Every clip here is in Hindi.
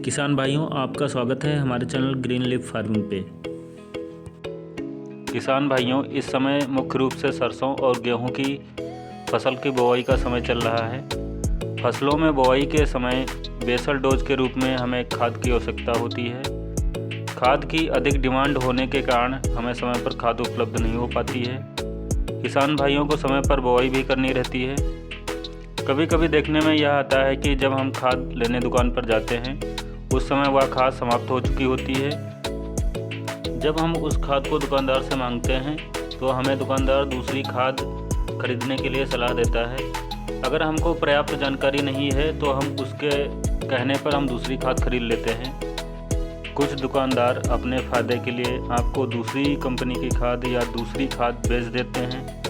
किसान भाइयों, आपका स्वागत है हमारे चैनल ग्रीन लीफ फार्मिंग पे। किसान भाइयों, इस समय मुख्य रूप से सरसों और गेहूं की फसल की बुआई का समय चल रहा है। फसलों में बुआई के समय बेसल डोज के रूप में हमें खाद की आवश्यकता होती है। खाद की अधिक डिमांड होने के कारण हमें समय पर खाद उपलब्ध नहीं हो पाती है। किसान भाइयों को समय पर बुआई भी करनी रहती है। कभी कभी देखने में यह आता है कि जब हम खाद लेने दुकान पर जाते हैं उस समय वह खाद समाप्त हो चुकी होती है। जब हम उस खाद को दुकानदार से मांगते हैं तो हमें दुकानदार दूसरी खाद खरीदने के लिए सलाह देता है। अगर हमको पर्याप्त जानकारी नहीं है तो हम उसके कहने पर हम दूसरी खाद खरीद लेते हैं। कुछ दुकानदार अपने फ़ायदे के लिए आपको दूसरी कंपनी की खाद या दूसरी खाद बेच देते हैं,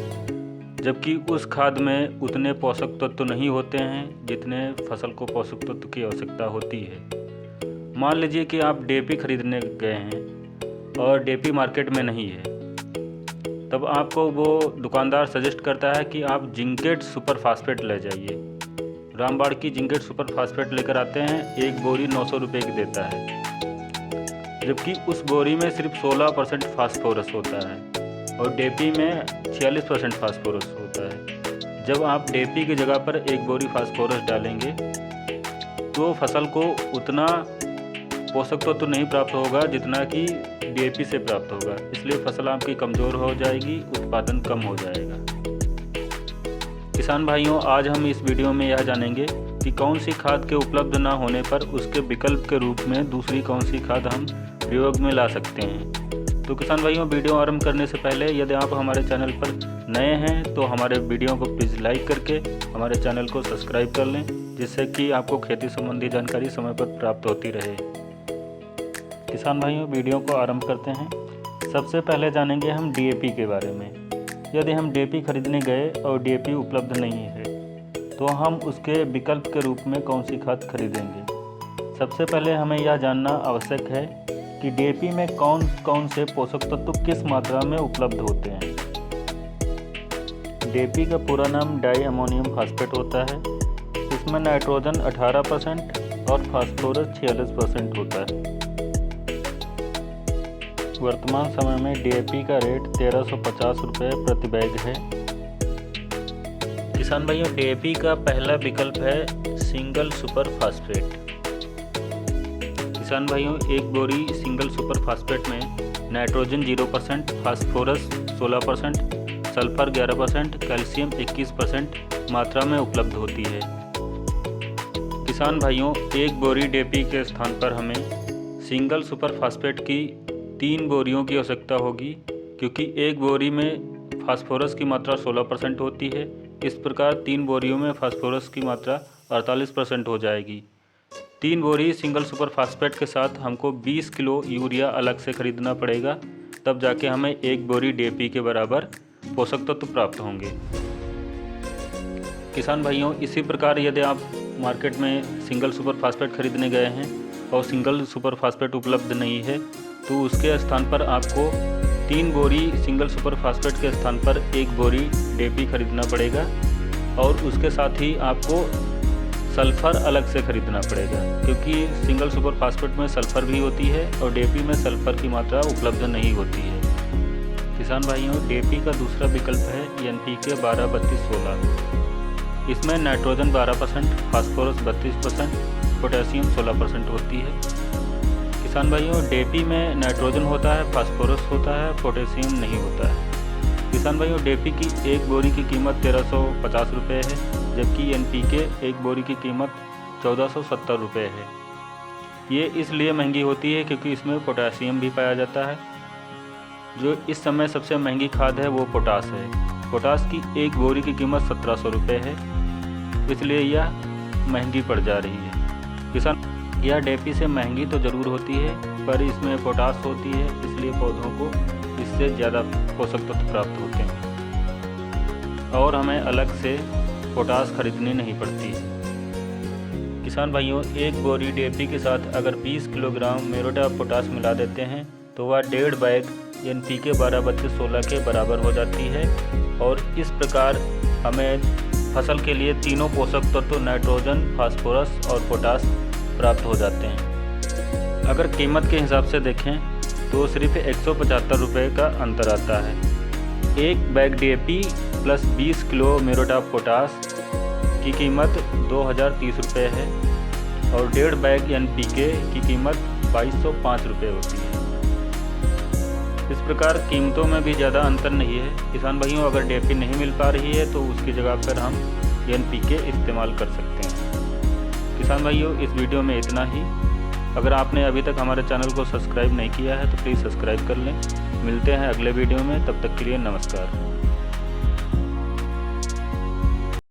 जबकि उस खाद में उतने पोषक तत्व नहीं होते हैं जितने फसल को पोषक तत्व की आवश्यकता होती है। मान लीजिए कि आप डीएपी खरीदने गए हैं और डीएपी मार्केट में नहीं है, तब आपको वो दुकानदार सजेस्ट करता है कि आप जिंकेट सुपर फास्फेट ले जाइए। रामबाड़ की जिंकेट सुपर फास्फेट लेकर आते हैं, एक बोरी 900 रुपये की देता है, जबकि उस बोरी में सिर्फ 16% फास्फोरस होता है और डीएपी में 46% फास्फोरस होता है। जब आप डीएपी की जगह पर एक बोरी फास्फोरस डालेंगे तो फसल को उतना पोषक तत्व तो नहीं प्राप्त होगा जितना कि डीएपी से प्राप्त होगा, इसलिए फसल आपकी कमज़ोर हो जाएगी, उत्पादन कम हो जाएगा। किसान भाइयों, आज हम इस वीडियो में यह जानेंगे कि कौन सी खाद के उपलब्ध न होने पर उसके विकल्प के रूप में दूसरी कौन सी खाद हम प्रयोग में ला सकते हैं। तो किसान भाइयों, वीडियो आरंभ करने से पहले यदि आप हमारे चैनल पर नए हैं तो हमारे वीडियो को प्लीज़ लाइक करके हमारे चैनल को सब्सक्राइब कर लें, जिससे कि आपको खेती संबंधी जानकारी समय पर प्राप्त होती रहे। किसान भाइयों, वीडियो को आरंभ करते हैं। सबसे पहले जानेंगे हम डीएपी के बारे में। यदि हम डीएपी खरीदने गए और डीएपी उपलब्ध नहीं है तो हम उसके विकल्प के रूप में कौन सी खाद खरीदेंगे। सबसे पहले हमें यह जानना आवश्यक है कि डीएपी में कौन कौन से पोषक तत्व किस मात्रा में उपलब्ध होते हैं। डीएपी का पूरा नाम डाई अमोनियम फास्फेट होता है। इसमें नाइट्रोजन 18% और फास्फोरस 46% होता है। वर्तमान समय में डीएपी का रेट 1350 रुपये प्रति बैग है। किसान भाइयों, डीएपी का पहला विकल्प है सिंगल सुपर फास्फेट। किसान भाइयों, एक बोरी सिंगल सुपर फास्फेट में नाइट्रोजन 0%, फास्फोरस 16%, सल्फर 11%, कैल्शियम 21% मात्रा में उपलब्ध होती है। किसान भाइयों, एक बोरी डीएपी के स्थान पर हमें सिंगल सुपर फास्फेट की 3 बोरियों की आवश्यकता होगी, क्योंकि एक बोरी में फास्फोरस की मात्रा 16% होती है। इस प्रकार 3 बोरियों में फास्फोरस की मात्रा 48% हो जाएगी। 3 बोरी सिंगल सुपर फास्फेट के साथ हमको 20 किलो यूरिया अलग से खरीदना पड़ेगा, तब जाके हमें एक बोरी डीएपी के बराबर पोषक तत्व प्राप्त होंगे। किसान भाइयों, इसी प्रकार यदि आप मार्केट में सिंगल सुपर फास्फेट खरीदने गए हैं और सिंगल सुपर फास्फेट उपलब्ध नहीं है तो उसके स्थान पर आपको 3 बोरी सिंगल सुपर फास्फेट के स्थान पर 1 बोरी डीएपी खरीदना पड़ेगा और उसके साथ ही आपको सल्फ़र अलग से खरीदना पड़ेगा, क्योंकि सिंगल सुपर फास्फेट में सल्फ़र भी होती है और डीएपी में सल्फ़र की मात्रा उपलब्ध नहीं होती है। किसान भाइयों, डीएपी का दूसरा विकल्प है एनपीके 12-32-16। इसमें नाइट्रोजन 12%, फास्फोरस 32%, पोटेशियम 16% होती है। किसान भाइयों, डीएपी में नाइट्रोजन होता है, फास्फोरस होता है, पोटेशियम नहीं होता है। किसान भाइयों, डीएपी की एक बोरी की कीमत 1350 रुपये है, जबकि एनपीके एक बोरी की कीमत 1470 रुपये है। ये इसलिए महंगी होती है क्योंकि इसमें पोटेशियम भी पाया जाता है। जो इस समय सबसे महंगी खाद है वो पोटास है। पोटास की एक बोरी की कीमत 1700 रुपये है, इसलिए यह महंगी पड़ जा रही है। किसान, यह डीएपी से महंगी तो ज़रूर होती है, पर इसमें पोटास होती है, इसलिए पौधों को इससे ज़्यादा पोषक तत्व प्राप्त होते हैं और हमें अलग से पोटास खरीदनी नहीं पड़ती। किसान भाइयों, एक बोरी डीएपी के साथ अगर 20 किलोग्राम म्यूरेट ऑफ पोटास मिला देते हैं तो वह 1.5 बैग एनपीके 12-32-16 के बराबर हो जाती है और इस प्रकार हमें फसल के लिए तीनों पोषक तत्व नाइट्रोजन, फास्फोरस और पोटास प्राप्त हो जाते हैं। अगर कीमत के हिसाब से देखें तो सिर्फ 175 रुपये का अंतर आता है। एक bag DAP plus 20 kilo muriate of potash की कीमत 2030 रुपये है और 1.5 बैग NPK की कीमत 2205 रुपये होती है। इस प्रकार कीमतों में भी ज़्यादा अंतर नहीं है। किसान भाइयों, अगर DAP नहीं मिल पा रही है तो उसकी जगह पर हम NPK इस्तेमाल कर सकते हैं। किसान भाइयों, इस वीडियो में इतना ही। अगर आपने अभी तक हमारे चैनल को सब्सक्राइब नहीं किया है तो प्लीज़ सब्सक्राइब कर लें। मिलते हैं अगले वीडियो में, तब तक के लिए नमस्कार।